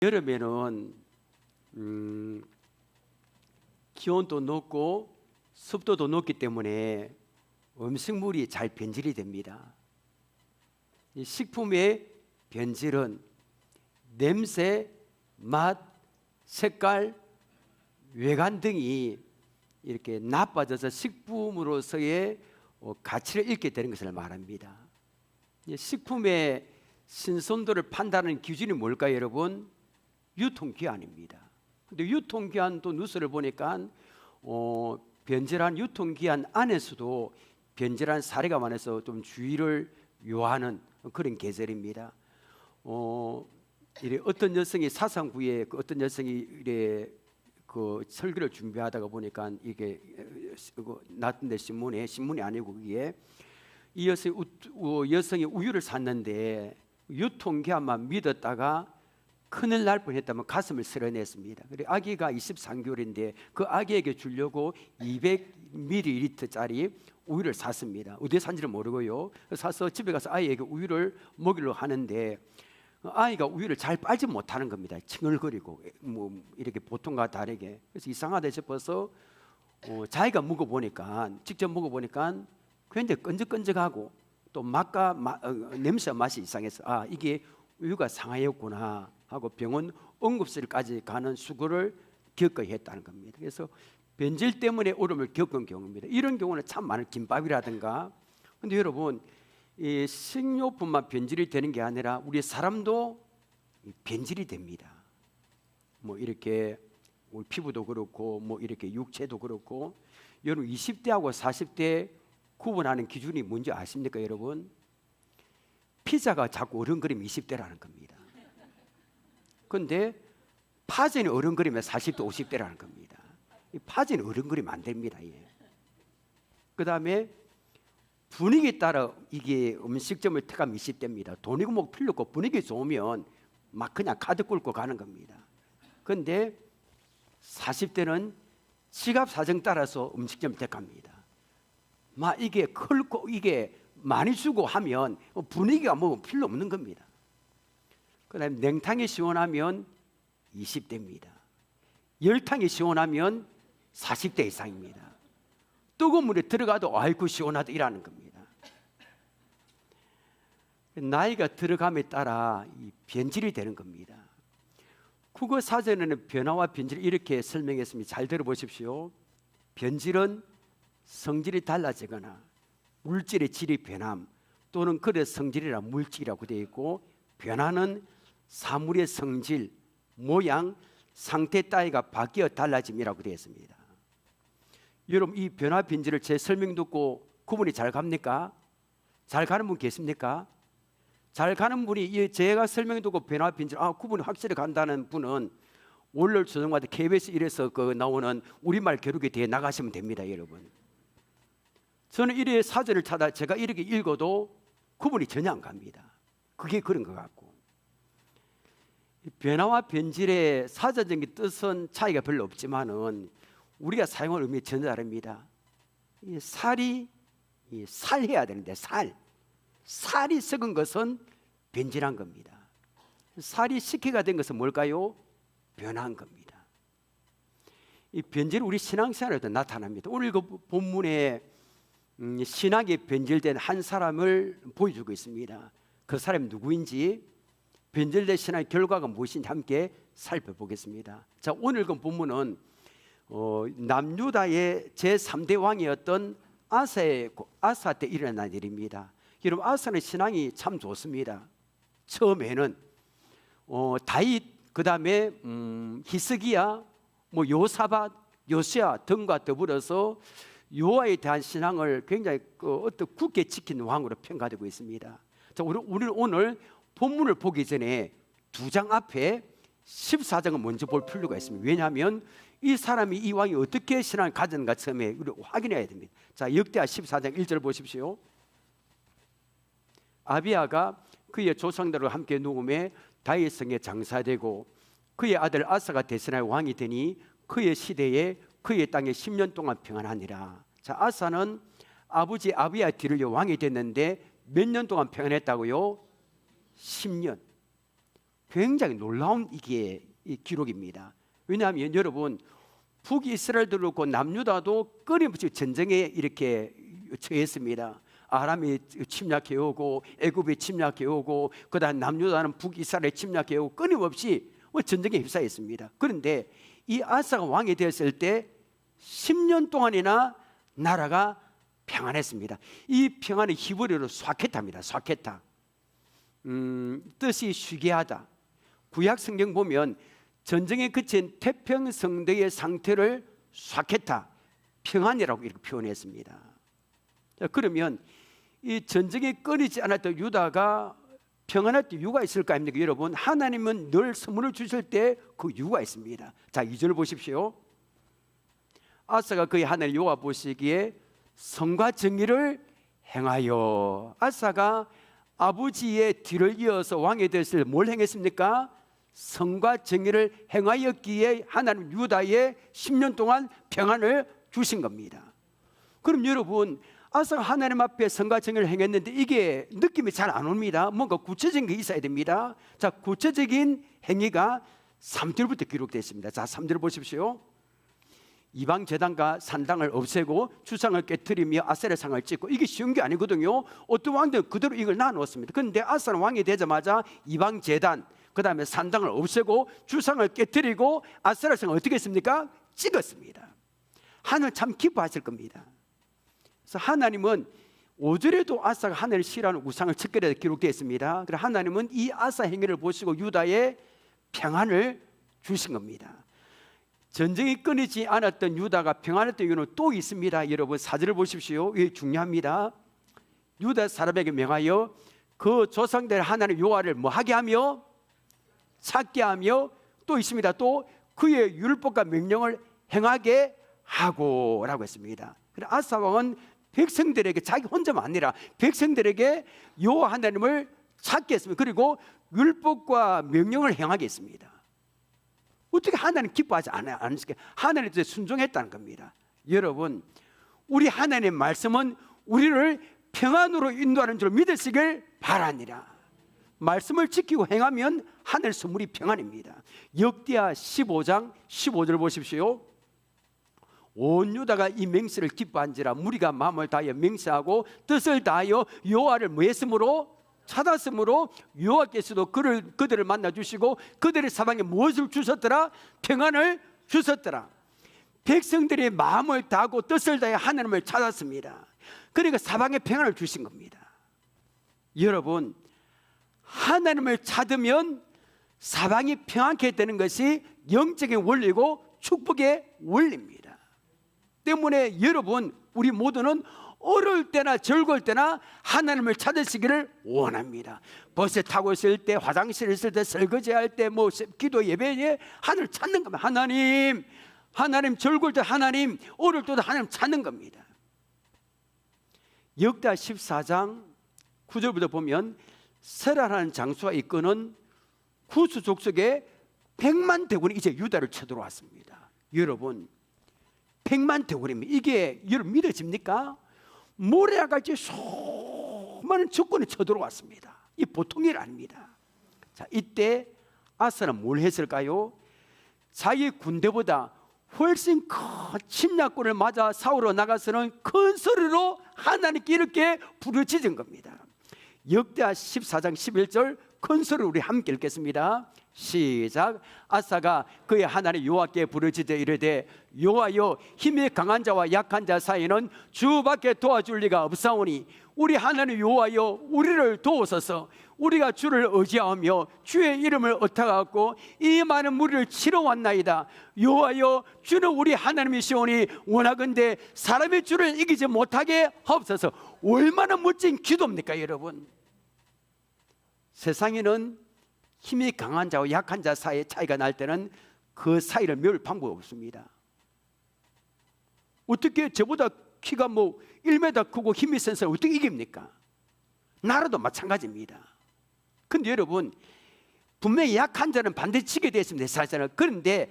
여름에는 기온도 높고 습도도 높기 때문에 음식물이 잘 변질이 됩니다. 이 식품의 변질은 냄새, 맛, 색깔, 외관 등이 이렇게 나빠져서 식품으로서의 가치를 잃게 되는 것을 말합니다. 식품의 신선도를 판단하는 기준이 뭘까요, 여러분? 유통기한입니다. 근데 유통기한도 뉴스를 보니까 변질한 유통기한 안에서도 변질한 사례가 많아서 좀 주의를 요하는 그런 계절입니다. 어떤 여성이 사상구에 어떤 여성이 이래 그 설교를 준비하다가 보니까 이게 났던데 신문이 아니고 그게 이 여성이 우유를 샀는데 유통기한만 믿었다가 큰일 날 뻔했다면 가슴을 쓸어냈습니다. 그리고 아기가 23개월인데 그 아기에게 주려고 200ml짜리 우유를 샀습니다. 어디에 산지를 모르고요. 사서 집에 가서 아이에게 우유를 먹이려고 하는데 아이가 우유를 잘 빨지 못하는 겁니다. 칭얼거리고 뭐 이렇게 보통과 다르게. 그래서 이상하다 싶어서 자기가 직접 먹어보니까 굉장히 끈적끈적하고 또 냄새와 맛이 이상해서 이게 우유가 상하였구나 하고 병원 응급실까지 가는 수고를 겪어야 했다는 겁니다. 그래서 변질 때문에 어려움을 겪은 경우입니다. 이런 경우는 참 많은 김밥이라든가. 근데 여러분, 이 식료품만 변질이 되는 게 아니라 우리 사람도 변질이 됩니다. 뭐 이렇게 우리 피부도 그렇고 뭐 이렇게 육체도 그렇고. 여러분 20대하고 40대 구분하는 기준이 뭔지 아십니까, 여러분? 피자가 자꾸 어른거리면 20대라는 겁니다. 그런데 파전이 어른거리면 40대 50대라는 겁니다. 파전이 어른거리면 안 됩니다. 그 다음에 분위기에 따라 이게 음식점을 택하면 20대입니다. 돈이고 뭐 필요 없고 분위기 좋으면 막 그냥 카드 긁고 가는 겁니다. 그런데 40대는 지갑 사정 따라서 음식점을 택합니다. 막 이게 크고 이게 많이 주고 하면 분위기가 뭐 필요 없는 겁니다. 그 다음에 냉탕이 시원하면 20대입니다. 열탕이 시원하면 40대 이상입니다. 뜨거운 물에 들어가도 아이고 시원하다 이라는 겁니다. 나이가 들어감에 따라 이 변질이 되는 겁니다. 국어 사전에는 변화와 변질을 이렇게 설명했습니다. 잘 들어보십시오. 변질은 성질이 달라지거나 물질의 질이 변함 또는 그래 성질이라 물질이라고 되어 있고, 변화는 사물의 성질, 모양, 상태 따위가 바뀌어 달라짐이라고 되어 있습니다. 여러분, 이 변화 변질을 제 설명 듣고 구분이 잘 갑니까? 잘 가는 분 계십니까? 잘 가는 분이 제가 설명 듣고 변화 변질 구분이 확실히 간다는 분은 월요일 조정마다 KBS 1에서 나오는 우리말 겨루기 대회 나가시면 됩니다, 여러분. 저는 이래 사전을 찾아 제가 이렇게 읽어도 구분이 전혀 안 갑니다. 그게 그런 것 같고. 변화와 변질의 사전적인 뜻은 차이가 별로 없지만은 우리가 사용할 의미 전혀 다릅니다. 살이 살해야 되는데 살이 썩은 것은 변질한 겁니다. 살이 식혜가 된 것은 뭘까요? 변한 겁니다. 이 변질은 우리 신앙생활에도 나타납니다. 오늘 그 본문에 신학이 변질된 한 사람을 보여주고 있습니다. 그 사람이 누구인지, 변질된 신학의 결과가 무엇인지 함께 살펴보겠습니다. 자, 오늘 그 본문은 남유다의 제3대 왕이었던 아사 때 일어난 일입니다. 여러분, 아사는 신앙이 참 좋습니다. 처음에는 다윗, 그 다음에 히스기야, 요사밧, 요시야 등과 더불어서 여호와에 대한 신앙을 굉장히 굳게 지킨 왕으로 평가되고 있습니다. 자, 우리는 오늘 본문을 보기 전에 2장 앞에 14장을 먼저 볼 필요가 있습니다. 왜냐하면 이 사람이, 이 왕이 어떻게 신앙을 가졌는가 처음에 우리 확인해야 됩니다. 자, 역대하 14장 1절 보십시오. 아비야가 그의 조상들과 함께 누움에 다윗성에 장사되고 그의 아들 아사가 대신하여 왕이 되니 그의 시대에 그의 땅에 10년 동안 평안하니라. 자, 아사는 아버지 아비야 뒤를 왕이 됐는데 몇 년 동안 평안했다고요? 10년. 굉장히 놀라운 이게 이 기록입니다. 왜냐하면 여러분, 북이스라엘도 그렇고 남유다도 끊임없이 전쟁에 이렇게 처했습니다. 아람이 침략해 오고 애굽이 침략해 오고 그다음 남유다는 북이스라엘에 침략해 오고 끊임없이 전쟁에 휩싸였습니다. 그런데 이 아사가 왕이 되었을 때 10년 동안이나 나라가 평안했습니다. 이 평안의 히브리어로 스와케타입니다. 스와케타. 뜻이 쉬게 하다. 구약 성경 보면 전쟁에 그친 태평성대의 상태를 스와케타, 평안이라고 이렇게 표현했습니다. 자, 그러면 이 전쟁이 끊이지 않았던 유다가 평안할 이유가 있을까 합니까? 여러분, 하나님은 늘 선물을 주실 때 그 이유가 있습니다. 자, 2절 보십시오. 아사가 그의 하나님 여호와 보시기에 선과 정의를 행하여. 아사가 아버지의 뒤를 이어서 왕이 되었을 때 뭘 행했습니까? 선과 정의를 행하였기에 하나님 유다에 10년 동안 평안을 주신 겁니다. 그럼 여러분, 아사가 하나님 앞에 선과 정의를 행했는데 이게 느낌이 잘 안 옵니다. 뭔가 구체적인 게 있어야 됩니다. 자, 구체적인 행위가 3절부터 기록되어 있습니다. 자, 3절 보십시오. 이방 제단과 산당을 없애고 주상을 깨뜨리며 아세라 상을 찍고. 이게 쉬운 게 아니거든요. 어떤 왕들은 그대로 이걸 나누었습니다. 그런데 아사는 왕이 되자마자 이방 제단, 그 다음에 산당을 없애고 주상을 깨뜨리고 아세라 상을 어떻게 했습니까? 찍었습니다. 하늘 참 기뻐하실 겁니다. 그래서 하나님은 5절에도 아사가 하늘을 싫어하는 우상을 척결해서 기록되어 있습니다. 그래서 하나님은 이 아사 행위를 보시고 유다에 평안을 주신 겁니다. 전쟁이 끊이지 않았던 유다가 평안했던 이유는 또 있습니다. 여러분, 4절을 보십시오. 이게 중요합니다. 유다 사람에게 명하여 그 조상들 하나님 여호와를 뭐하게 하며 찾게 하며, 또 있습니다. 또 그의 율법과 명령을 행하게 하고 라고 했습니다. 그래서 아사 왕은 백성들에게, 자기 혼자만 아니라 백성들에게 여호와 하나님을 찾게 했습니다. 그리고 율법과 명령을 행하게 했습니다. 어떻게 하나님 기뻐하지 않으실까? 하나님께 순종했다는 겁니다. 여러분, 우리 하나님의 말씀은 우리를 평안으로 인도하는 줄 믿으시길 바라니라. 말씀을 지키고 행하면 하늘 선물이 평안입니다. 역대하 15장 15절 보십시오. 온 유다가 이 맹세를 기뻐한지라 무리가 마음을 다하여 맹세하고 뜻을 다하여 여호와를 뭐 했으므로? 찾았으므로 여호와께서도 그들을 만나 주시고 그들의 사방에 무엇을 주셨더라? 평안을 주셨더라. 백성들이 마음을 다하고 뜻을 다하여 하나님을 찾았습니다. 그러니까 사방에 평안을 주신 겁니다. 여러분, 하나님을 찾으면 사방이 평안케 되는 것이 영적인 원리고 축복의 원리입니다. 때문에 여러분, 우리 모두는 어려울 때나 즐거울 때나 하나님을 찾으시기를 원합니다. 버스에 타고 있을 때, 화장실에 있을 때, 설거지할 때, 뭐 기도 예배에 하나님을 찾는 겁니다. 하나님 즐거울 때 하나님, 어려울 때도 하나님 찾는 겁니다. 역대하 14장 9절부터 보면 세라라는 장수가 이끄는 구스 족속의 100만 대군이 이제 유다를 쳐들어왔습니다. 여러분, 100만 대군입니다. 이게 여러분 믿어집니까? 모래와 같이 수많은 적군이 쳐들어왔습니다. 이 보통 일 아닙니다. 자, 이때 아사는 뭘 했을까요? 자기 군대보다 훨씬 큰 침략군을 맞아 싸우러 나가서는 큰 소리로 하나님께 이렇게 부르짖은 겁니다. 역대하 14장 11절 큰 소리로 우리 함께 읽겠습니다. 시작. 아사가 그의 하나님 여호와께 부르짖어 이르되 여호와여, 힘이 강한 자와 약한 자 사이에는 주밖에 도와줄 리가 없사오니 우리 하나님 여호와여, 우리를 도우소서. 우리가 주를 의지하며 주의 이름을 얻어갖고 이 많은 무리를 치러 왔나이다. 여호와여, 주는 우리 하나님이시오니 원하건대 사람의 주를 이기지 못하게 하옵소서. 얼마나 멋진 기도입니까 여러분? 세상에는 힘이 강한 자와 약한 자 사이에 차이가 날 때는 그 사이를 메울 방법이 없습니다. 어떻게 저보다 키가 뭐 1m 크고 힘이 센 사람 어떻게 이깁니까? 나라도 마찬가지입니다. 근데 여러분, 분명히 약한 자는 반드시 지게 되어 있습니다. 사실은. 그런데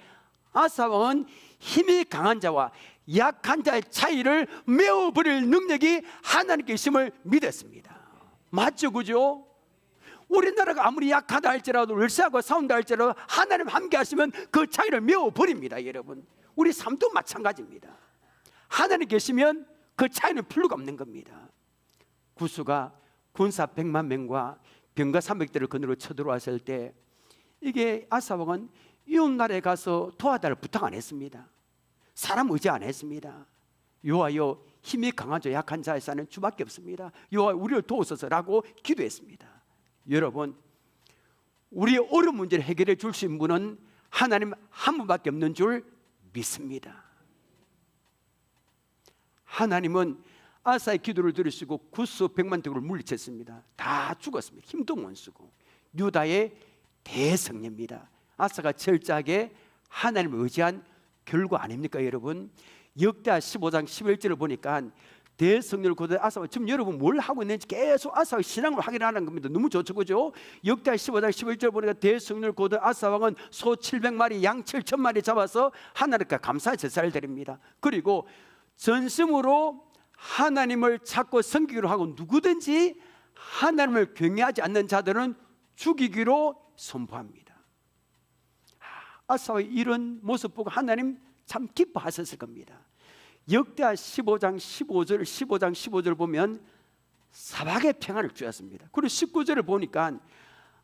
아사 왕은 힘이 강한 자와 약한 자의 차이를 메워버릴 능력이 하나님께 있음을 믿었습니다. 맞죠? 그죠? 우리나라가 아무리 약하다 할지라도 러시아하고 싸운다 할지라도 하나님 함께 하시면 그 차이를 메워버립니다. 여러분, 우리 삶도 마찬가지입니다. 하나님 계시면 그 차이는 필요가 없는 겁니다. 구스가 군사 100만 명과 병가 300대를 거느려 쳐들어왔을 때 이게 아사왕은 이웃나라에 가서 도와달라고 부탁 안 했습니다. 사람 의지 안 했습니다. 여호와여, 힘이 강한 자 약한 자의 사는 주밖에 없습니다. 여호와 우리를 도우소서라고 기도했습니다. 여러분, 우리의 어려운 문제를 해결해 주신 분은 하나님 한 분밖에 없는 줄 믿습니다. 하나님은 아사의 기도를 들으시고 구스 100만 대군을 물리쳤습니다. 다 죽었습니다. 힘도 못 쓰고. 유다의 대성례입니다. 아사가 철저하게 하나님을 의지한 결과 아닙니까 여러분? 역대하 15장 11절을 보니까 대성례를 거둔 아사가 지금 여러분 뭘 하고 있는지 계속 아사의 신앙을 확인하는 겁니다. 너무 좋죠, 그죠? 역대하 15장 11절 보니까 대성례를 거둔 아사왕은 소 700마리, 양 7,000마리 잡아서 하나님께 감사 제사를 드립니다. 그리고 전심으로 하나님을 찾고 섬기기로 하고 누구든지 하나님을 경외하지 않는 자들은 죽이기로 선포합니다. 아사의 이런 모습 보고 하나님 참 기뻐하셨을 겁니다. 역대하 15장 15절 보면 사박의 평안을 주었습니다. 그리고 19절을 보니까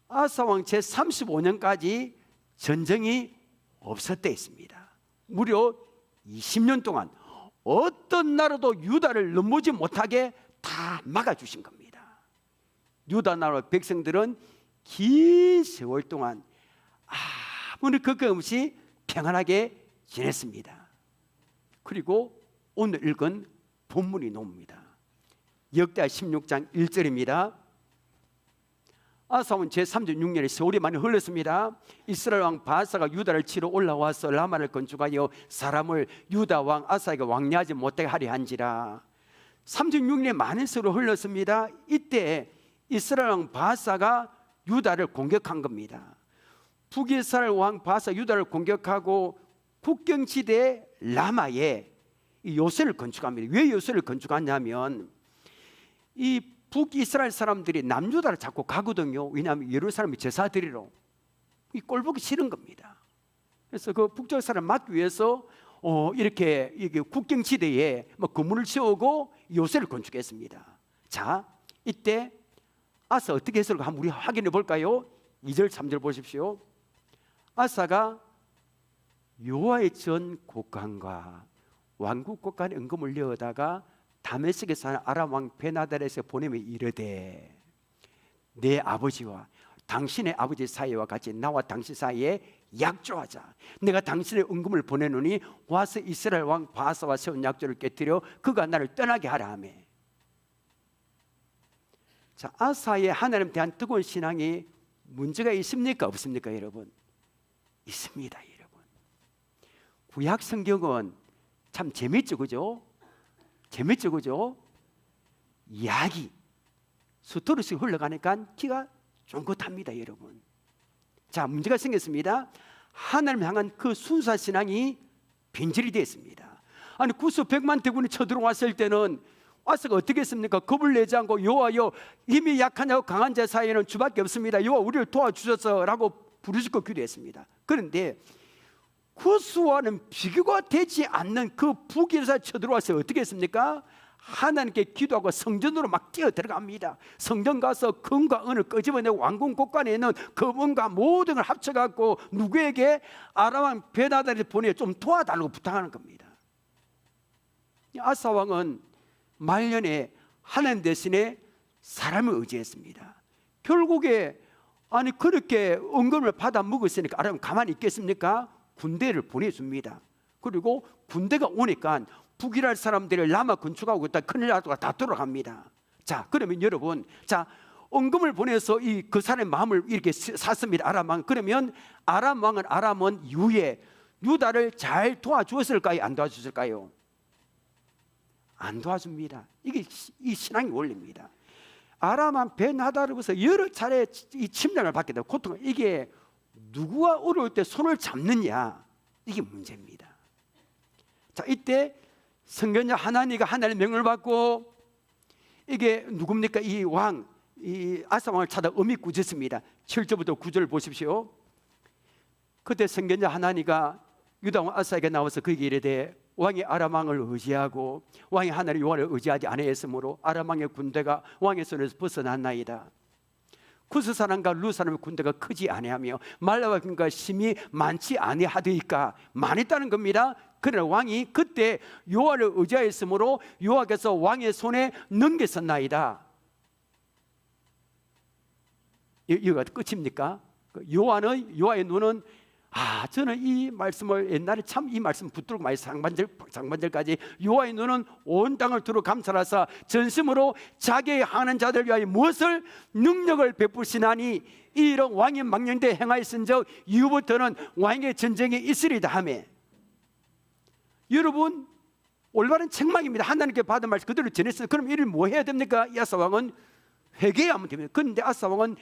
아사왕 제35년까지 전쟁이 없었대 있습니다. 무려 20년 동안 어떤 나라도 유다를 넘보지 못하게 다 막아주신 겁니다. 유다 나라 백성들은 긴 세월 동안 아무리 걱정 없이 평안하게 지냈습니다. 그리고 오늘 읽은 본문이 나옵니다. 역대하 16장 1절입니다. 아사왕 제36년에 세월이 많이 흘렀습니다. 이스라엘 왕 바사가 유다를 치러 올라와서 라마를 건축하여 사람을 유다 왕 아사에게 왕래하지 못하게 하려 한지라. 36년에 많은 세월이 흘렀습니다. 이때 이스라엘 왕 바사가 유다를 공격한 겁니다. 북이스라엘 왕 바사 유다를 공격하고 국경지대 라마에 요새를 건축합니다. 왜 요새를 건축하냐면 이 북이스라엘 사람들이 남유다를 자꾸 가거든요. 왜냐하면 예루살렘이 제사 드리러 이 꼴보기 싫은 겁니다. 그래서 그 북쪽 사람 막기 위해서 이렇게 국경지대에 건물을 세우고 요새를 건축했습니다. 자, 이때 아사 어떻게 했을까 한번 우리 확인해 볼까요? 2절 3절 보십시오. 아사가 여호와의 전 곡간과 왕국 곡간에 은금을 넣어다가 다메섹에 사는 아람 왕 베나달에서 보내며 이르되 내 아버지와 당신의 아버지 사이와 같이 나와 당신 사이에 약조하자. 내가 당신의 은금을 보내노니 와서 이스라엘 왕 바사와 세운 약조를 깨뜨려 그가 나를 떠나게 하라 하며. 자, 아사의 하나님 대한 뜨거운 신앙이 문제가 있습니까 없습니까 여러분? 있습니다 여러분. 구약 성경은 참 재밌죠, 그죠? 재밌죠, 그죠? 이야기 스토리씩 흘러가니까 기가 쫑긋합니다 여러분. 자, 문제가 생겼습니다. 하나님 향한 그 순수한 신앙이 빈절이 됐습니다. 아니 구스 100만 대군이 쳐들어왔을 때는 아사가 어떻게 했습니까? 겁을 내지 않고 여호와여, 힘이 약한 자와 강한 자 사이에는 주밖에 없습니다. 여호와 우리를 도와주소서라고 부르짖고 기도했습니다. 그런데 구스와는 비교가 되지 않는 그 북이스라엘 쳐들어와서 어떻게 했습니까? 하나님께 기도하고 성전으로 막 뛰어 들어갑니다. 성전 가서 금과 은을 끄집어내고 왕궁 곳간에 있는 금은과 모든 걸 합쳐갖고 누구에게? 아람 왕 베나달을 보내 좀 도와달라고 부탁하는 겁니다. 아사 왕은 말년에 하나님 대신에 사람을 의지했습니다. 결국에 아니 그렇게 은금을 받아 먹었으니까 아람 가만히 있겠습니까? 군대를 보내줍니다. 그리고 군대가 오니까 북이스라엘 사람들이 라마 건축하고 있다 큰일 나다가 다 돌아갑니다. 자, 그러면 여러분, 자, 은금을 보내서 그 사람의 마음을 이렇게 샀습니다. 아람 왕. 그러면 아람 왕은 아람은 이후에 유다를 잘 도와주었을까요? 안 도와주었을까요? 안 도와줍니다. 이게 이 신앙의 원리입니다. 아람 왕 벤하다르부터 여러 차례 이 침략을 받게 되고 고통, 이게 누구가 어려울 때 손을 잡느냐, 이게 문제입니다. 자, 이때 선견자 하나니가 하나님의 명을 받고 이게 누굽니까? 이 왕, 이 아사 왕을 찾아 엄히 꾸짖습니다. 7절부터 9절 보십시오. 그때 선견자 하나니가 유다 왕 아사에게 나와서 그에게 이르되 왕이 아람 왕을 의지하고 왕이 하나님 여호와를 의지하지 아니했으므로 아람 왕의 군대가 왕의 손에서 벗어났나이다. 구스 사람과 루 사람의 군대가 크지 아니하며 말라와 군과 심이 많지 아니하더이까 많았다는 겁니다. 그러나 왕이 그때 여호와를 의지하였으므로 여호와께서 왕의 손에 넘겼었나이다. 이거가 끝입니까? 여호와의 눈은 저는 이 말씀을 옛날에 참 이 말씀 붙들고 많이 상반절까지 여호와의 눈은 온 땅을 두루 감찰하사 전심으로 자기의 하는 자들 위하여 무엇을 능력을 베푸시나니 이런 왕이 망령되 행하였은즉 이후부터는 왕의 전쟁이 있으리다 하며, 여러분 올바른 책망입니다. 하나님께 받은 말씀 그대로 전했어요. 그럼 이를 뭐 해야 됩니까? 이 아사 왕은 회개하면 됩니다. 그런데 아사 왕은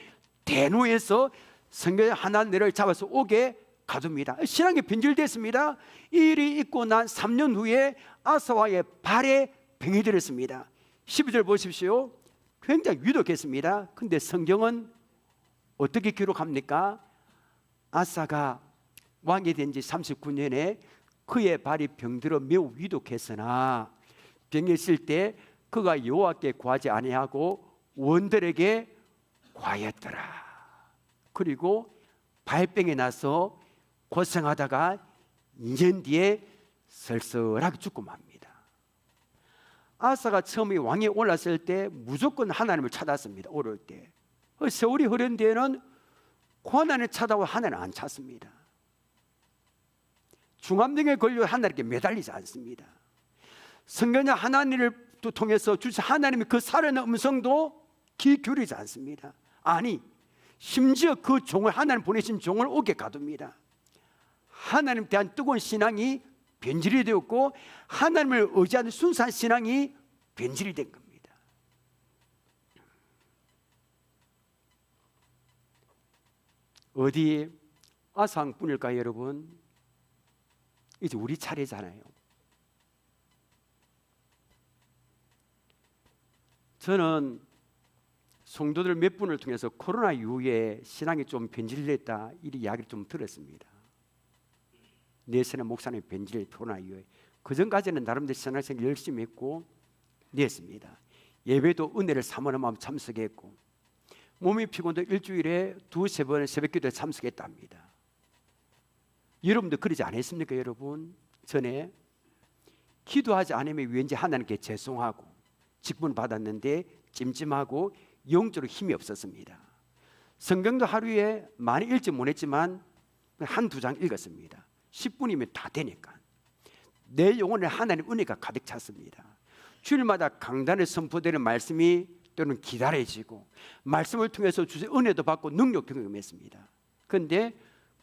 대노해서 선견자 하나님을 잡아서 오게 가둡니다. 신앙이 변질됐습니다. 이 일이 있고 난 3년 후에 아사 왕의 발에 병이 들었습니다. 12절 보십시오. 굉장히 위독했습니다. 근데 성경은 어떻게 기록합니까? 아사가 왕이 된 지 39년에 그의 발이 병들어 매우 위독했으나 병에 있을 때 그가 여호와께 구하지 아니하고 원들에게 구하였더라. 그리고 발병이 나서 고생하다가 2년 뒤에 쓸쓸하게 죽고 맙니다. 아사가 처음에 왕에 올랐을 때 무조건 하나님을 찾았습니다. 오를 때 세월이 흐른 뒤에는 고난을 찾아와 하나님을 안 찾습니다. 중암등에 걸려 하나님께 매달리지 않습니다. 선견자 하나님을 통해서 주신 하나님이 그 살아있는 음성도 귀 기울이지 않습니다. 아니 심지어 그 종을, 하나님 보내신 종을 오게 가둡니다. 하나님 대한 뜨거운 신앙이 변질이 되었고 하나님을 의지하는 순수한 신앙이 변질이 된 겁니다. 어디 아사왕뿐일까요, 여러분? 이제 우리 차례잖아요. 저는 성도들 몇 분을 통해서 코로나 이후에 신앙이 좀 변질됐다 이 이야기를 좀 들었습니다. 내세는 목사님 변질 코로나 이후에. 그 전까지는 나름대로 신앙생활 열심히 했고 냈습니다. 예배도 은혜를 사모하는 마음 참석했고 몸이 피곤도 일주일에 2-3번 새벽기도에 참석했답니다. 여러분도 그러지 않았습니까? 여러분 전에 기도하지 않으면 왠지 하나님께 죄송하고 직분 받았는데 찜찜하고 영적으로 힘이 없었습니다. 성경도 하루에 많이 읽지 못했지만 1-2장 읽었습니다. 10분이면 다 되니까 내 영혼에 하나님 은혜가 가득 찼습니다. 주일마다 강단에 선포되는 말씀이 또는 기다려지고 말씀을 통해서 주신 은혜도 받고 능력도 경험했습니다. 그런데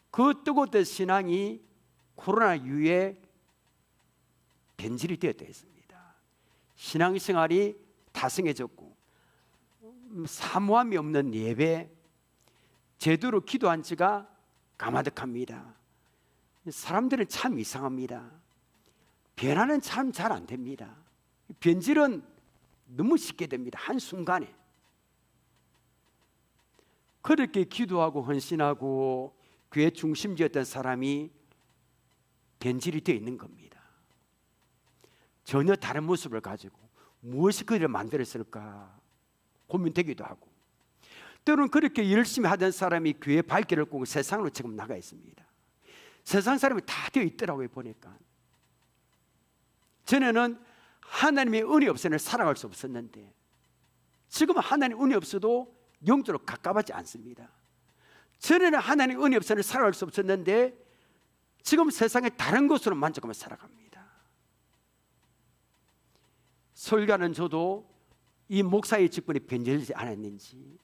그 뜨거웠던 신앙이 코로나 이후에 변질이 되었다 했습니다. 신앙생활이 다성해졌고 사모함이 없는 예배, 제대로 기도한 지가 가마득합니다. 사람들은 참 이상합니다. 변화는 참 잘 안 됩니다. 변질은 너무 쉽게 됩니다. 한순간에. 그렇게 기도하고 헌신하고 교회 중심지였던 사람이 변질이 되어 있는 겁니다. 전혀 다른 모습을 가지고 무엇이 그들을 만들었을까 고민되기도 하고, 때로는 그렇게 열심히 하던 사람이 교회 발길을 끄고 세상으로 지금 나가 있습니다. 세상 사람이 다 되어 있더라고요. 보니까 전에는 하나님의 은혜 없이는 살아갈 수 없었는데 지금은 하나님 은혜 없어도 영적으로 가까워지지 않습니다. 전에는 하나님 은혜 없이는 살아갈 수 없었는데 지금 세상에 다른 것으로 만족하며 살아갑니다. 설교하는 저도 이 목사의 직분이 변질되지 않았는지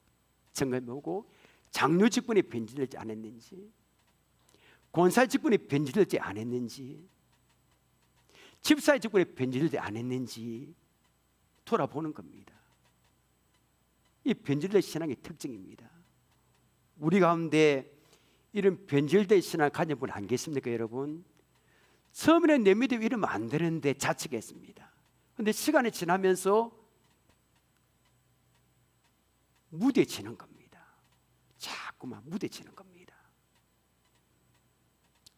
점검해보고, 장로 직분이 변질되지 않았는지, 권사의 직분이 변질되지 않았는지, 집사의 직분이 변질되지 않았는지 돌아보는 겁니다. 이 변질된 신앙의 특징입니다. 우리 가운데 이런 변질된 신앙을 가진 분 안 계십니까, 여러분? 처음에는 내 믿음이 이러면 안 되는데 자책했습니다. 그런데 시간이 지나면서 무뎌지는 겁니다. 자꾸만 무뎌지는 겁니다.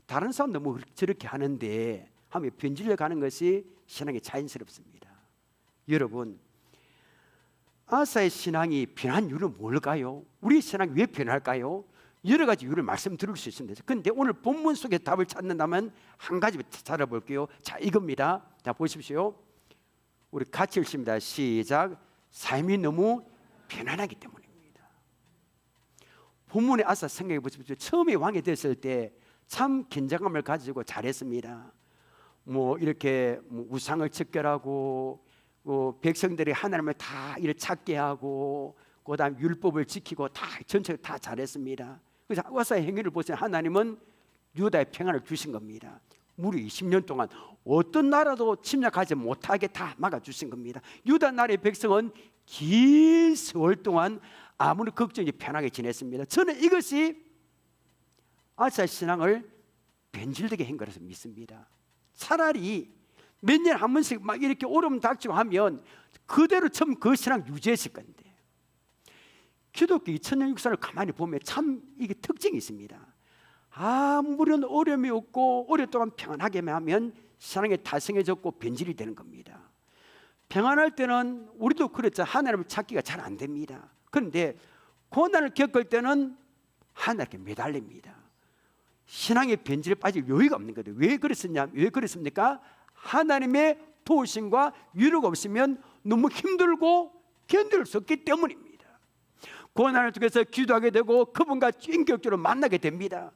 다른 사람도 뭐 저렇게 하는데 하며 변질려 가는 것이 신앙이 자연스럽습니다. 여러분, 아사의 신앙이 변한 이유는 뭘까요? 우리 신앙이 왜 변할까요? 여러 가지 이유를 말씀드릴 수 있습니다. 그런데 오늘 본문 속에 답을 찾는다면 한 가지 찾아볼게요. 자, 이겁니다. 자, 보십시오. 우리 같이 읽습니다. 시작. 삶이 너무 편안하기 때문입니다. 본문의 아사 생각해 보십시오. 처음에 왕이 됐을 때 참 긴장감을 가지고 잘했습니다. 뭐 이렇게 우상을 척결하고 백성들이 하나님을 다 이렇게 찾게 하고 그다음 율법을 지키고 다 전체 다 잘했습니다. 그래서 아사의 행위를 보세요. 하나님은 유다의 평안을 주신 겁니다. 무려 20년 동안 어떤 나라도 침략하지 못하게 다 막아주신 겁니다. 유다 나라의 백성은 긴 세월 동안 아무리 걱정이 편하게 지냈습니다. 저는 이것이 아사 신앙을 변질되게 한 거라서 믿습니다. 차라리 몇 년에 한 번씩 막 이렇게 오름 닥치고 하면 그대로 처음 그 신앙 유지했을 건데, 기독교 2000년 역사를 가만히 보면 참 이게 특징이 있습니다. 아무런 어려움이 없고 오랫동안 평안하게만 하면 신앙이 달성해졌고 변질이 되는 겁니다. 평안할 때는 우리도 그렇죠. 하나님을 찾기가 잘 안 됩니다. 그런데 고난을 겪을 때는 하나님께 매달립니다. 신앙의 변질에 빠질 여유가 없는 거예요. 왜 그랬습니까? 하나님의 도우심과 위로가 없으면 너무 힘들고 견딜 수 없기 때문입니다. 고난을 통해서 기도하게 되고 그분과 인격적으로 만나게 됩니다.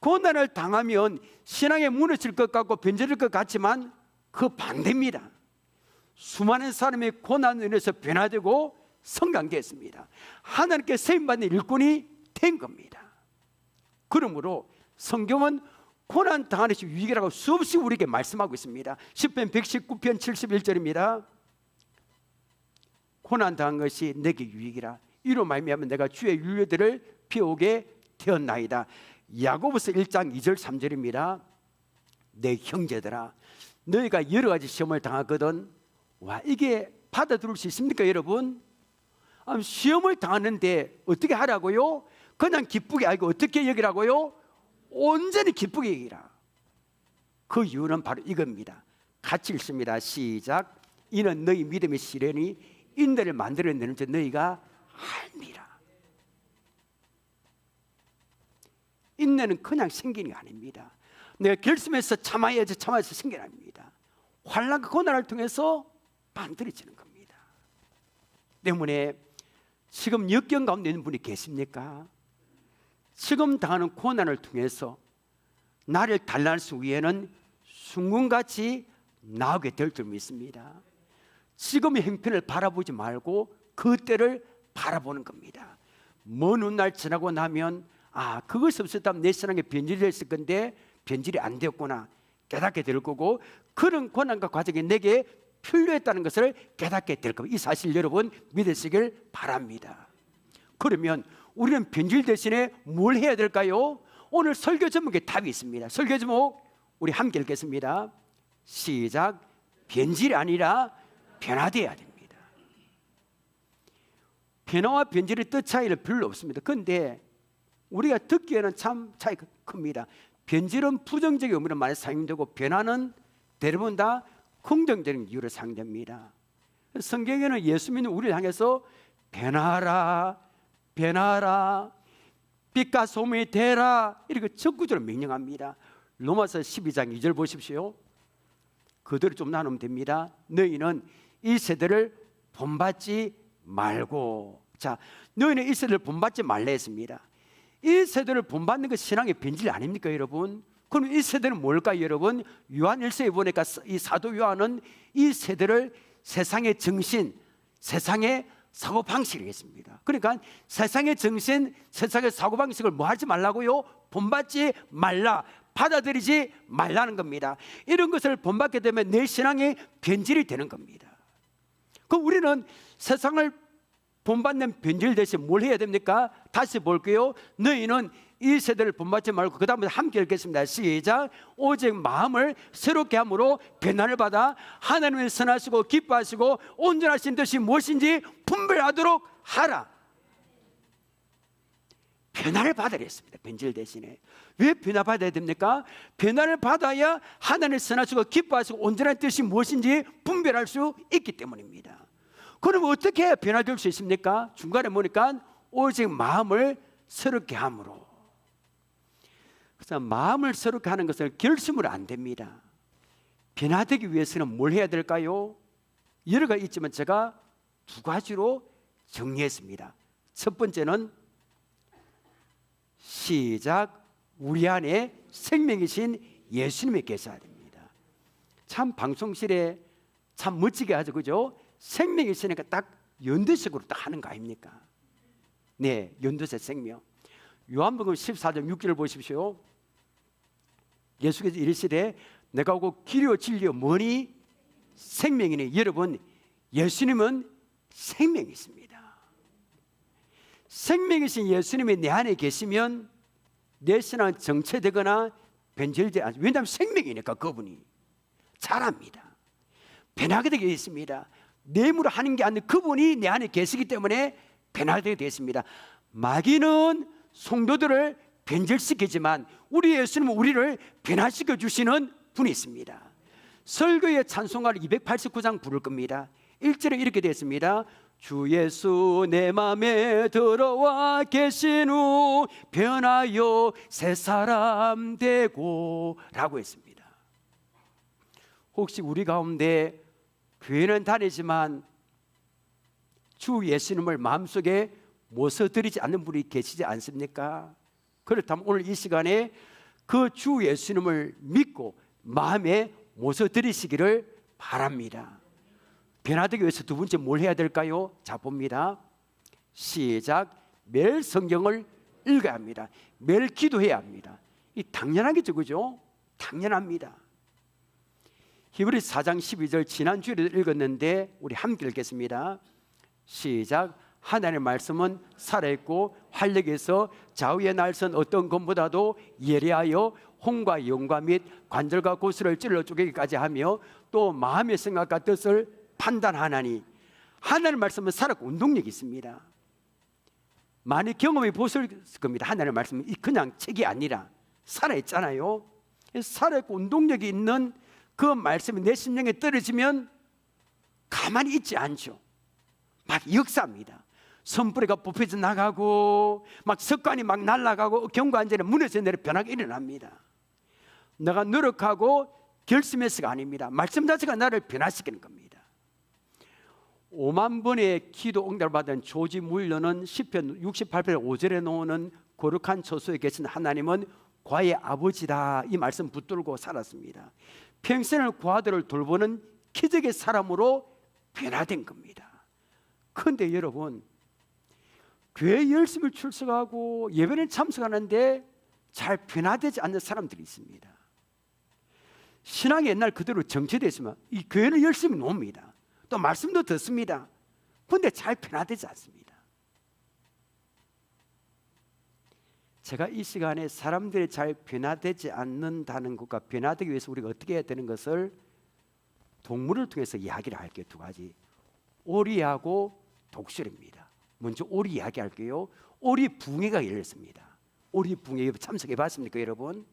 고난을 당하면 신앙이 무너질 것 같고 변질될 것 같지만 그 반대입니다. 수많은 사람이 고난으로 인해서 변화되고 성장했습니다. 하나님께 세임받는 일꾼이 된 겁니다. 그러므로 성경은 고난 당하는 것이 유익이라고 수없이 우리에게 말씀하고 있습니다. 시편 119편 71절입니다. 고난 당한 것이 내게 유익이라. 이로 말미암아 내가 주의 윤례들을 배우게 되었나이다. 야고보서 1장 2절 3절입니다. 내 형제들아, 너희가 여러 가지 시험을 당하거든. 와, 이게 받아들일 수 있습니까, 여러분? 시험을 당하는데 어떻게 하라고요? 그냥 기쁘게 알고 어떻게 여기라고요? 온전히 기쁘게 여기라. 그 이유는 바로 이겁니다. 같이 읽습니다. 시작. 이는 너희 믿음의 시련이 인내를 만들어내는 줄 너희가 알미라. 인내는 그냥 생기는 게 아닙니다. 내가 결심해서 참아야지 참아서 생기는 아닙니다. 환난과 고난을 통해서 만들어지는 겁니다. 때문에 지금 역경 가운데 있는 분이 계십니까? 지금 당하는 고난을 통해서 나를 단련할 수 위에는 순금같이 나오게 될 줄 믿습니다. 지금의 형편을 바라보지 말고 그때를 바라보는 겁니다. 먼 훗날 지나고 나면 그것이 없었다면 내 신앙에 변질이 됐을 건데 변질이 안 되었구나 깨닫게 될 거고, 그런 고난과 과정이 내게 필요했다는 것을 깨닫게 될 겁니다. 이 사실 여러분 믿으시길 바랍니다. 그러면 우리는 변질 대신에 뭘 해야 될까요? 오늘 설교 제목에 답이 있습니다. 설교 제목 우리 함께 읽겠습니다. 시작. 변질이 아니라 변화되어야 됩니다. 변화와 변질의 뜻 차이는 별로 없습니다. 그런데 우리가 듣기에는 참 차이가 큽니다. 변질은 부정적인 의미로 많이 사용되고 변화는 대부분 다 긍정적인 이유로 사용됩니다. 성경에는 예수 믿는 우리를 향해서 변화하라, 변화하라, 빛과 소문이 되라 이렇게 적구적으로 명령합니다. 로마서 12장 2절 보십시오. 그대로 좀 나누면 됩니다. 너희는 이 세대를 본받지 말고. 자, 너희는 이 세대를 본받지 말라 했습니다. 이 세대를 본받는 것이 신앙의 변질 아닙니까, 여러분? 그럼 이 세대는 뭘까요, 여러분? 요한 1서에 보니까 이 사도 요한은 이 세대를 세상의 정신, 세상의 사고방식이겠습니다. 그러니까 세상의 정신, 세상의 사고방식을 뭐 하지 말라고요? 본받지 말라, 받아들이지 말라는 겁니다. 이런 것을 본받게 되면 내 신앙이 변질이 되는 겁니다. 그럼 우리는 세상을 본받는 변질 대신 뭘 해야 됩니까? 다시 볼게요. 너희는 이 세대를 본받지 말고, 그 다음에 함께 읽겠습니다. 시작. 오직 마음을 새롭게 함으로 변화를 받아 하나님을 선하시고 기뻐하시고 온전하신 뜻이 무엇인지 분별하도록 하라. 변화를 받으려 했습니다. 변질 대신에. 왜 변화 받아야 됩니까? 변화를 받아야 하나님을 선하시고 기뻐하시고 온전한 뜻이 무엇인지 분별할 수 있기 때문입니다. 그럼 어떻게 해야 변화될 수 있습니까? 중간에 보니까 오직 마음을 새롭게 함으로. 그래서 마음을 새롭게 하는 것은 결심으로 안 됩니다. 변화되기 위해서는 뭘 해야 될까요? 여러 가지 있지만 제가 두 가지로 정리했습니다. 첫 번째는 시작, 우리 안에 생명이신 예수님이 계셔야 됩니다. 참 방송실에 참 멋지게 하죠, 그죠? 생명이 있으니까 딱 연두색으로 딱 하는 거 아닙니까? 네, 연두색 생명. 요한복음 14장 6절을 보십시오. 예수께서 이르시되 내가 오고 길이요 진리요 뭐니? 생명이니. 여러분, 예수님은 생명이 있습니다. 생명이신 예수님이 내 안에 계시면 내 신앙은 정체되거나 변질되지 않습니다. 왜냐하면 생명이니까 그분이 잘합니다. 변하게 되게 있습니다. 뇌물을 하는 게 아니라 그분이 내 안에 계시기 때문에 변화되게 되었습니다. 마귀는 성도들을 변질시키지만 우리 예수님은 우리를 변화시켜 주시는 분이 있습니다. 설교의 찬송가를 289장 부를 겁니다. 1절에 이렇게 되어 있습니다. 주 예수 내 맘에 들어와 계신 후 변하여 새 사람 되고 라고 했습니다. 혹시 우리 가운데 교회는 다니지만 주 예수님을 마음속에 모셔드리지 않는 분이 계시지 않습니까? 그렇다면 오늘 이 시간에 그 주 예수님을 믿고 마음에 모셔드리시기를 바랍니다. 변화되기 위해서 두 번째 뭘 해야 될까요? 자, 봅니다. 시작. 매일 성경을 읽어야 합니다. 매일 기도해야 합니다. 이 당연하겠죠, 그죠? 당연합니다. 히브리서 4장 12절 지난주에도 읽었는데 우리 함께 읽겠습니다. 시작. 하나님의 말씀은 살아있고 활력이 있어 좌우의 날선 어떤 것보다도 예리하여 혼과 영과 및 관절과 고스를 찔러 쪼개기까지 하며 또 마음의 생각과 뜻을 판단하나니. 하나님의 말씀은 살아있고 운동력이 있습니다. 많이 경험해 보실 겁니다. 하나님의 말씀은 그냥 책이 아니라 살아있잖아요. 살아있고 운동력이 있는 그 말씀이 내 심령에 떨어지면 가만히 있지 않죠. 막 역사합니다. 선뿌리가 뽑혀져 나가고 막 습관이 막 날아가고 경관절에 무너져 내려 변화가 일어납니다. 내가 노력하고 결심해서가 아닙니다. 말씀 자체가 나를 변화시키는 겁니다. 5만 번의 기도 응답을 받은 조지 물러는 시편 68편 5절에 나오는 거룩한 처소에 계신 하나님은 과의 아버지다, 이 말씀 붙들고 살았습니다. 평생을 과들을 돌보는 기적의 사람으로 변화된 겁니다. 그런데 여러분, 교회 열심히 출석하고 예배는 참석하는데 잘 변화되지 않는 사람들이 있습니다. 신앙이 옛날 그대로 정체되어 있으면 이 교회는 열심히 놉니다. 또 말씀도 듣습니다. 그런데 잘 변화되지 않습니다. 제가 이 시간에 사람들이 잘 변화되지 않는다는 것과 변화되기 위해서 우리가 어떻게 해야 되는 것을 동물을 통해서 이야기를 할게요. 두 가지. 오리하고 독수리입니다. 먼저 오리 이야기할게요. 오리 붕해가 열렸습니다. 오리 붕해 참석해 봤습니까, 여러분?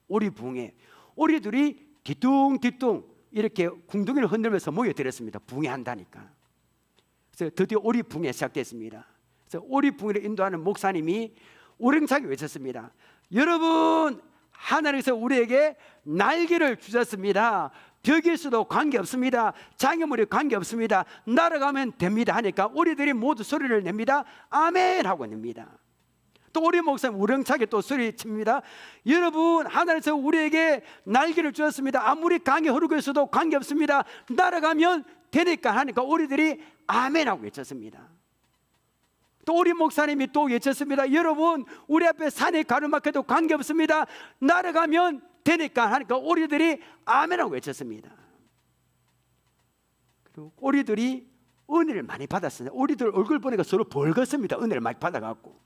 오리 붕해. 오리들이 뒤뚱뒤뚱 이렇게 궁둥이를 흔들면서 모여들었습니다. 붕해한다니까. 그래서 드디어 오리 붕해 시작됐습니다. 그래서 오리 붕해를 인도하는 목사님이 우렁차게 외쳤습니다. 여러분, 하나님께서 우리에게 날개를 주셨습니다. 벽일 수도 관계없습니다. 장애물이 관계없습니다. 날아가면 됩니다 하니까 오리들이 모두 소리를 냅니다. 아멘 하고 냅니다. 또 오리 목사님 우렁차게 또 소리칩니다. 여러분, 하나님께서 우리에게 날개를 주셨습니다. 아무리 강이 흐르고 있어도 관계없습니다. 날아가면 되니까 하니까 오리들이 아멘 하고 외쳤습니다. 또 오리 목사님이 또 외쳤습니다. 여러분, 우리 앞에 산이 가로막혀도 관계없습니다. 날아가면 되니까 하니까 오리들이 아멘하고 외쳤습니다. 그리고 오리들이 은혜를 많이 받았습니다. 오리들 얼굴 보니까 서로 벌겋습니다. 은혜를 많이 받아갖고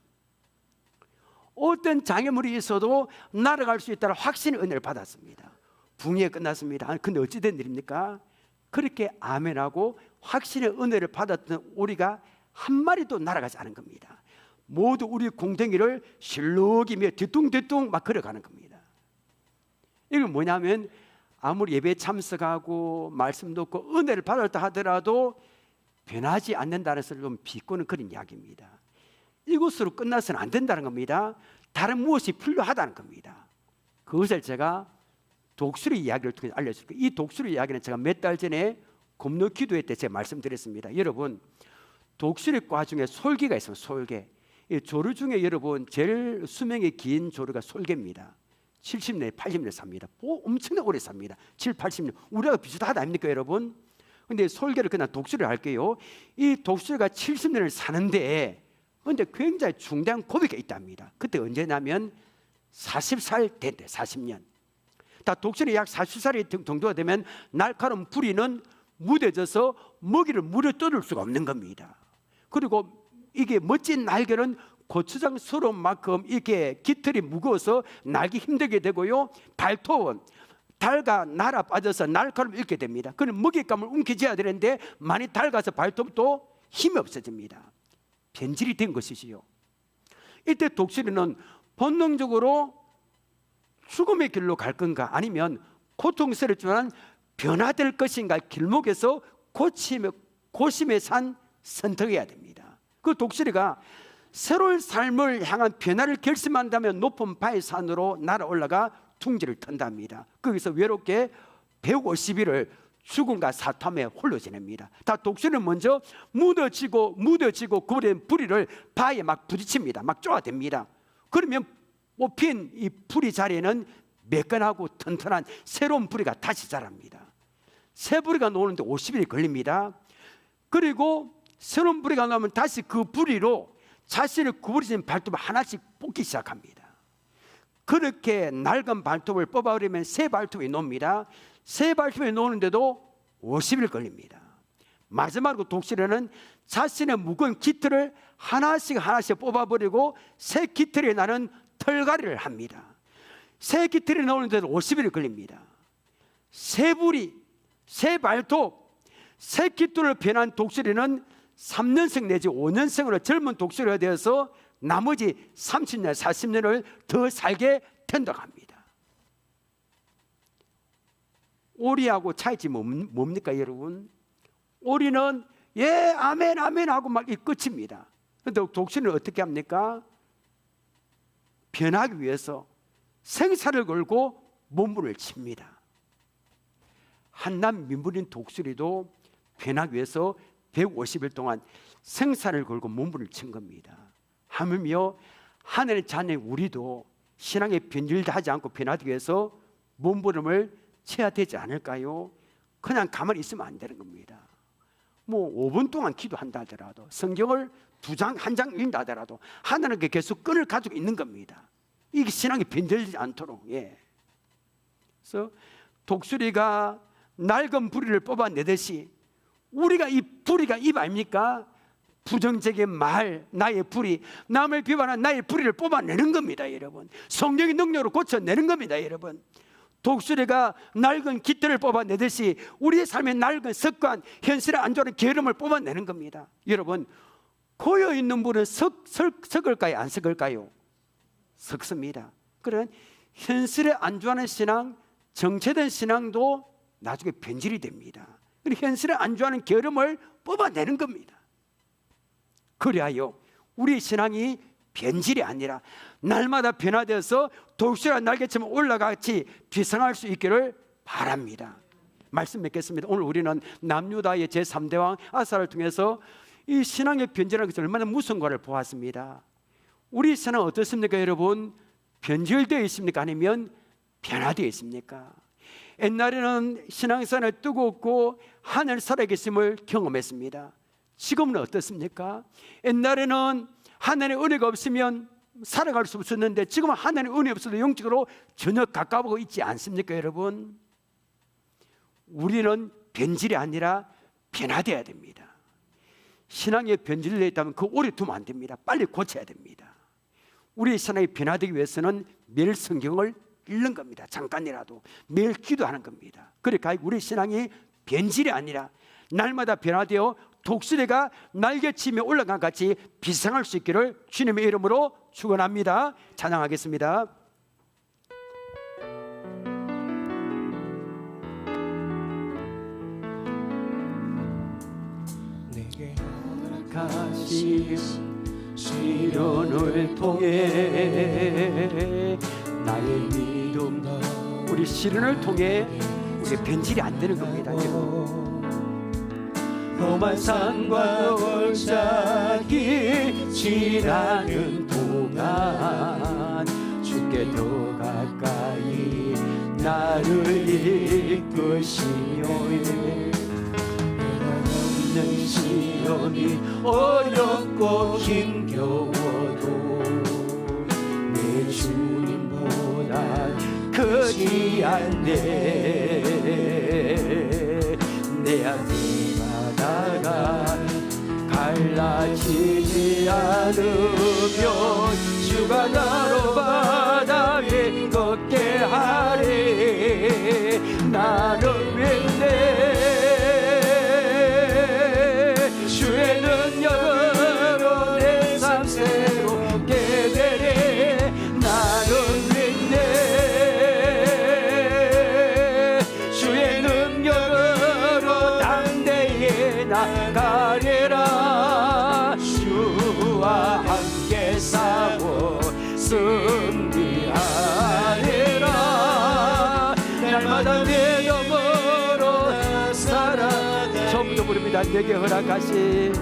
어떤 장애물이 있어도 날아갈 수 있다는 확신의 은혜를 받았습니다. 붕해 끝났습니다. 근데 어찌된 일입니까? 그렇게 아멘하고 확신의 은혜를 받았던 오리가 한 마리도 날아가지 않은 겁니다. 모두 우리 공댕이를 실룩이며 뒤뚱뒤뚱 막 걸어가는 겁니다. 이건 뭐냐면 아무리 예배에 참석하고 말씀 듣고 은혜를 받았다 하더라도 변하지 않는다는 것을 좀 비꼬는 그런 이야기입니다. 이것으로 끝나서는 안 된다는 겁니다. 다른 무엇이 필요하다는 겁니다. 그것을 제가 독수리 이야기를 통해 알려줄 거예요. 이 독수리 이야기는 제가 몇 달 전에 검로 기도회 때 제가 말씀드렸습니다. 여러분, 독수리과 중에 솔개가 있습니다. 솔개. 이 조류 중에 여러분 제일 수명이 긴 조류가 솔개입니다. 70년, 80년 삽니다. 엄청나게 오래 삽니다. 7, 80년. 우리가 비슷하다 아닙니까 여러분? 근데 솔개를 그냥 독수리를 할게요. 이 독수리가 70년을 사는데 근데 굉장히 중대한 고비가 있답니다. 그때 언제냐면 40살 된대. 40년. 다 독수리 약 40살이 정도가 되면 날카로운 부리는 무뎌져서 먹이를 물에 떠들 수가 없는 겁니다. 그리고 이게 멋진 날개는 고추장스러운 만큼 이렇게 깃털이 무거워서 날기 힘들게 되고요. 발톱은 달가 날아 빠져서 날카로움 잃게 됩니다. 그는 먹잇감을 움켜쥐어야 되는데 많이 닳아서 발톱도 힘이 없어집니다. 변질이 된 것이지요. 이때 독수리는 본능적으로 죽음의 길로 갈 건가 아니면 고통스럽지만 변화될 것인가 길목에서 고심의 산 선택해야 됩니다. 그 독수리가 새로운 삶을 향한 변화를 결심한다면 높은 바위 산으로 날아올라가 둥지를 턴답니다. 거기서 외롭게 150일을 죽음과 사탐에 홀로 지냅니다. 다 독수리는 먼저 무뎌지고 그버린 부리를 바위에 막 부딪힙니다. 막 쪼아댑니다. 그러면 뽑힌 이 부리 자리에는 매끈하고 튼튼한 새로운 부리가 다시 자랍니다. 새 부리가 나오는데 50일이 걸립니다. 그리고 새로운 부리가 나오면 다시 그 부리로 자신의 구부러진 발톱을 하나씩 뽑기 시작합니다. 그렇게 낡은 발톱을 뽑아버리면 새 발톱이 나옵니다. 새 발톱이 나오는데도 50일 걸립니다. 마지막으로 독수리는 자신의 무거운 깃털을 하나씩 뽑아버리고 새 깃털이 나는 털갈이를 합니다. 새 깃털이 나오는데도 50일이 걸립니다. 새 부리, 새 발톱, 새 깃털을 변한 독수리는 3년생 내지 5년생으로 젊은 독수리가 되어서 나머지 30년, 40년을 더 살게 된다고 합니다. 오리하고 차이점이 뭡니까 여러분? 오리는 예 아멘 아멘 하고 막 이 끝입니다. 그런데 독수리는 어떻게 합니까? 변하기 위해서 생사를 걸고 몸부림을 칩니다. 한남 민물인 독수리도 변하기 위해서 150일 동안 생사를 걸고 몸부림을 친 겁니다. 하물며 하늘의 자녀 우리도 신앙에 변질하지 않고 변하기 위해서 몸부림을 쳐야 되지 않을까요? 그냥 가만히 있으면 안 되는 겁니다. 뭐 5분 동안 기도한다 하더라도 성경을 2장, 1장 읽는다 하더라도 하나는 계속 끈을 가지고 있는 겁니다. 이게 신앙이 변질되지 않도록. 예. 그래서 독수리가 낡은 부리를 뽑아내듯이 우리가 이 부리가 입 아닙니까? 부정적인 말, 나의 부리, 남을 비판한 나의 부리를 뽑아내는 겁니다 여러분. 성령의 능력으로 고쳐내는 겁니다 여러분. 독수리가 낡은 깃털을 뽑아내듯이 우리의 삶의 낡은 습관, 현실에 안 좋은 게으름을 뽑아내는 겁니다. 여러분, 고여있는 물은 썩을까요? 안 썩을까요? 썩습니다. 그런 현실에 안 좋아하는 신앙, 정체된 신앙도 나중에 변질이 됩니다. 현실에 안 좋아하는 게으름을 뽑아내는 겁니다. 그리하여 우리 신앙이 변질이 아니라 날마다 변화되어서 독수리가 날개처럼 올라같이 비상할 수 있기를 바랍니다. 말씀 맺겠습니다. 오늘 우리는 남유다의 제3대 왕 아사를 통해서 이 신앙의 변질이라는 것이 얼마나 무서운가를 보았습니다. 우리 신앙 어떻습니까 여러분? 변질되어 있습니까? 아니면 변화되어 있습니까? 옛날에는 신앙생활 뜨겁고 하늘 살아계심을 경험했습니다. 지금은 어떻습니까? 옛날에는 하나님의 은혜가 없으면 살아갈 수 없었는데 지금은 하나님의 은혜 없어도 영적으로 전혀 가까워하고 있지 않습니까 여러분? 우리는 변질이 아니라 변화되어야 됩니다. 신앙에 변질되어 있다면 그 오래 두면 안 됩니다. 빨리 고쳐야 됩니다. 우리의 신앙이 변화되기 위해서는 매일 성경을 읽는 겁니다. 잠깐이라도 매일 기도하는 겁니다. 그러니까 우리 신앙이 변질이 아니라 날마다 변화되어 독수리가 날개치며 올라간 같이 비상할 수 있기를 주님의 이름으로 축원합니다. 찬양하겠습니다. 내게 허락하신 시련을 통해 나의 믿음도 우리 시련을 통해 우리 변질이 안 되는 겁니다. 험한 산과 골짜기 지나는 동안 주께 더 가까이 나를 이끄시며 없는 시련이 어렵고 힘겨워도 내 주님보다 크지 않네. 내 앞에 바다가 갈라지지 않으면 주가 나로 바다 위에 걷게 하리. 나는 왠데 주의 능력으로 내 삶 새롭게 되리. 나는 왠데 주의 능력으로 담대히 나가리라. 주와 함께 싸워 승리하리라. 날마다 내 영으로 살아. 처음부터 부릅니다. 내게 허락하신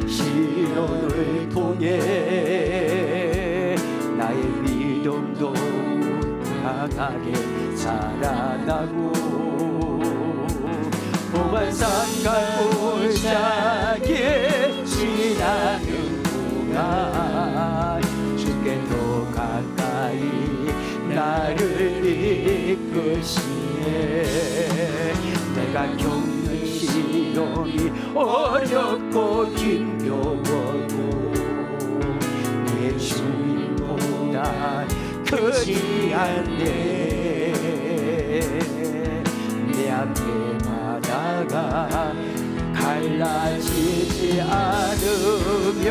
시련을 통해 나의 믿음도 강하게 자라나고 험한 산과 골짜기 지나는 동안 주께 더 가까이 나를 이끄시네. 내가 겪는 시련이 어렵고 힘겨워도 내 주님보다 크지 않네. 내 앞에 바다가 갈라지지 않으면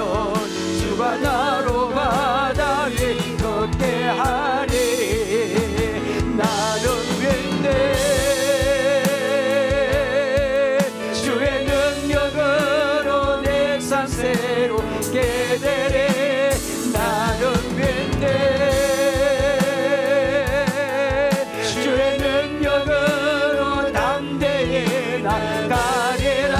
주가 나로 바다 위에 걷게 하리. 나는 왠데 주의 능력으로 내 삶 새롭게 되리. 나는 왠데 주의 능력으로 담대히 나가리라.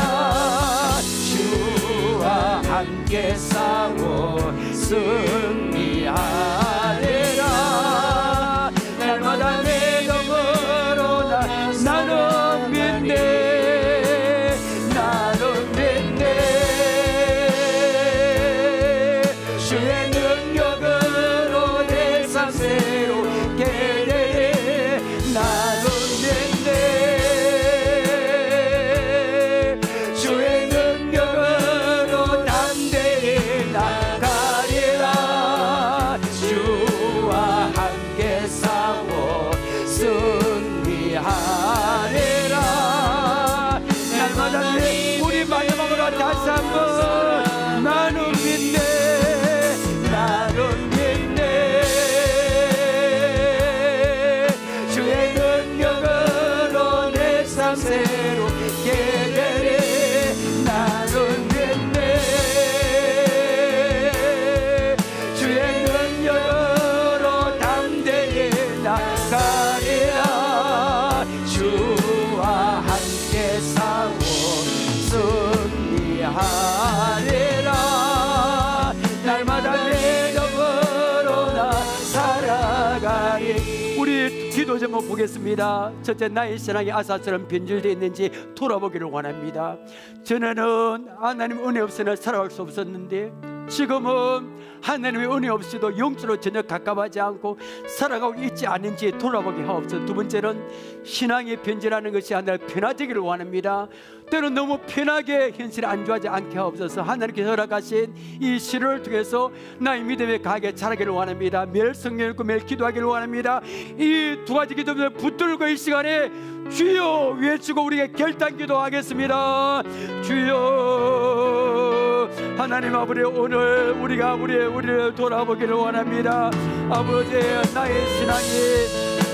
주와 함께 싸워 승리하리라. 날마다 내 영으로 나는 믿네. 나는 믿네. 주의 능력으로 내 삶 새롭게 되리. 나는 믿네. 주의 능력으로 담대히 나가리라. 주와 함께 싸워 승리하리라. 날마다 우리 마지막으로 다시 한번 나는 믿네. 나는 믿네. 주의 능력으로 내 삶 새롭게 되리. 나는 믿네. 주의 능력으로 담대히 나가리라. 주와 함께 싸워 승리하리라. 날마다 내 영으로 나 살아가리. 우리 기도 제목 보겠습니다. 첫째, 나의 신앙이 아사처럼 변질되어 있는지 돌아보기를 원합니다. 전에는 하나님 은혜 없이는 살아갈 수 없었는데 지금은 하나님의 은혜 없이도 영적으로 전혀 가까워하지 않고 살아가고 있지 않은지 돌아보게 하옵소서. 두 번째는 신앙의 변질하는 것이 하나님 편하지기를 원합니다. 때로 너무 편하게 현실에 안주하지 않게 하옵소서. 하나님께서 허락하신 이 시를 통해서 나의 믿음의 가게 자라기를 원합니다. 매일 성경 읽고 매일 기도하기를 원합니다. 이 두 가지 기도를 붙들고 이 시간에 주여 외치고 우리에게 결단 기도하겠습니다. 주여 하나님 아버지, 오늘 우리가 우리를 돌아보기를 원합니다. 아버지, 나의 신앙이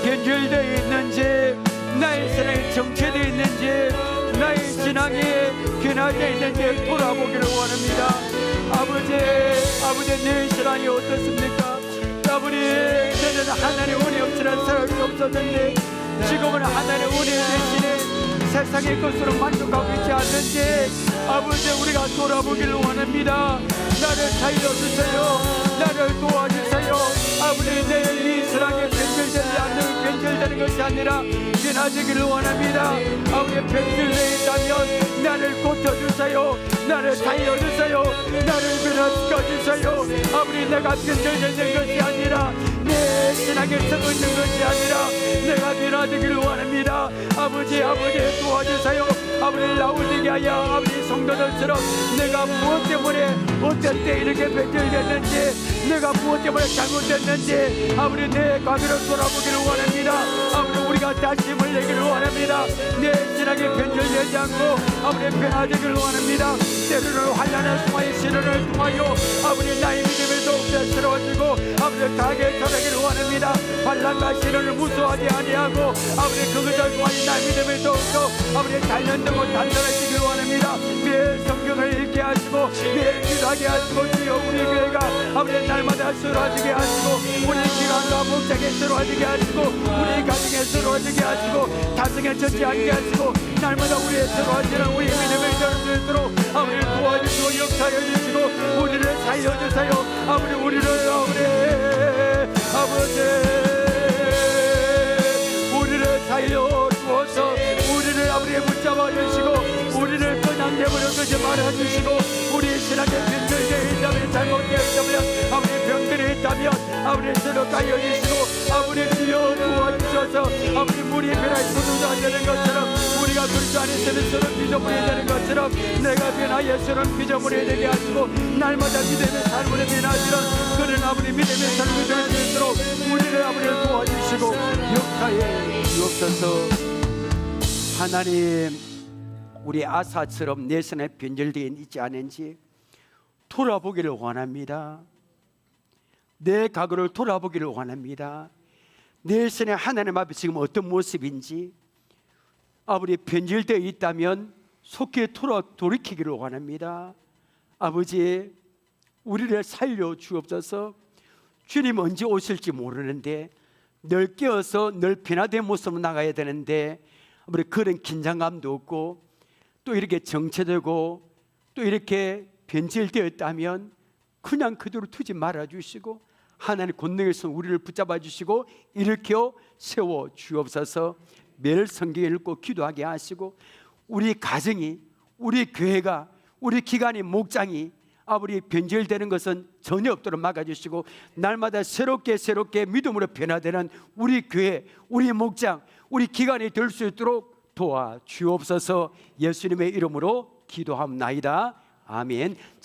변질되어 있는지, 나의 신앙이 정체되어 있는지, 나의 신앙이 변화되어 있는지 돌아보기를 원합니다. 아버지, 내 신앙이 어떻습니까? 아버지, 저는 하나님의 은혜 없이는 살 수 없었는데 지금은 하나님의 은혜 대신에 세상의 것으로 만족하고 있지 않는지 아버지, 우리가 돌아보기를 원합니다. 나를 살려주세요. 나를 도와주세요. 아버지, 내 이 신앙이 변질되는 것이 아니라 변화되기를 원합니다. 아버지, 변질되어 있다면 나를 고쳐주세요. 나를 살려주세요. 나를 변화시켜주세요. 아버지, 내가 변질되는 것이 아니라 내 신앙에 썩어 있는 것이 아니라 내가 변화되기를 원합니다. 아버지, 도와주세요. 아버지, 라우디게아야 아버지 성도들처럼 내가 무엇 때문에 어떤 때 이렇게 변질됐는지, 내가 무엇 때문에 잘못됐는지 아버지 내 과거를 돌아보기를 원합니다. 아버지, 우리가 다시 힘을 내기를 원합니다. 내 신앙이 변질되지 않고 아버지 변화되기를 원합니다. 때로는 환난을 통하여 시련을 통하여 아버지 나의 믿음을 더욱더 새로워지고 아버지 강하게 자라기를 원합니다. 환난과 시련을 무서워하지 아니하고 아버지 그것을 통하여 나의 믿음을 더욱더 아버지 단련되고 단단해지기를 원합니다. 매일 성경을 읽게 하시고 매일 기도하게 하시고 주여 우리 교회가 아버지 날마다 새로워지게 하시고 우리 기관과 목장에 새로워지게 하시고 우리 가정에 새로워지게 하시고 다성에 젖지 않게 하시고 날마다 우리의 새로워지는 우리 믿음을 전할 수 있도록 아버지 도와주시고 역사해 주시고 우리를 살려주세요. 아버지, 우리를 우리를 살려주어서 우리를 아버지 붙잡아 주시고 우리를 그냥 내버려 두지 말아 주시고 우리 신앙에 변질되어 있다면 잘못되어 있다면 아버지 병들어 있다면 아버지 새롭게 여주시고 아버지 주여 도와주셔서 아버지 물이 변화의 소중자 되는 것처럼 우리가 그리스도 안에 있으면 서로 피조물이 되는 것처럼 내가 변화의 서로 피조물이 되게 하시고 날마다 믿음의 삶으로 변화하시는 그런 아버지 믿음의 삶을 될 수 있도록 우리를 아버지 도와주시고 역사에 주옵소서. 하나님, 우리 아사처럼 내 손에 변질되어 있지 않은지 돌아보기를 원합니다. 내 과거를 돌아보기를 원합니다. 내 손에 하나님 앞에 지금 어떤 모습인지 아버지 변질되어 있다면 속히 돌이키기를 원합니다. 아버지, 우리를 살려 주옵소서. 주님 언제 오실지 모르는데 늘 깨어서 늘 변화된 모습으로 나가야 되는데 아무리 그런 긴장감도 없고 또 이렇게 정체되고 또 이렇게 변질되었다면 그냥 그대로 두지 말아주시고 하나님 권능에서 우리를 붙잡아 주시고 일으켜 세워 주옵소서. 매일 성경 읽고 기도하게 하시고 우리 가정이, 우리 교회가, 우리 기관이, 목장이 아버지 변질되는 것은 전혀 없도록 막아주시고 날마다 새롭게 믿음으로 변화되는 우리 교회, 우리 목장, 우리 기관이 될 수 있도록 도와주옵소서. 예수님의 이름으로 기도합나이다. 아멘.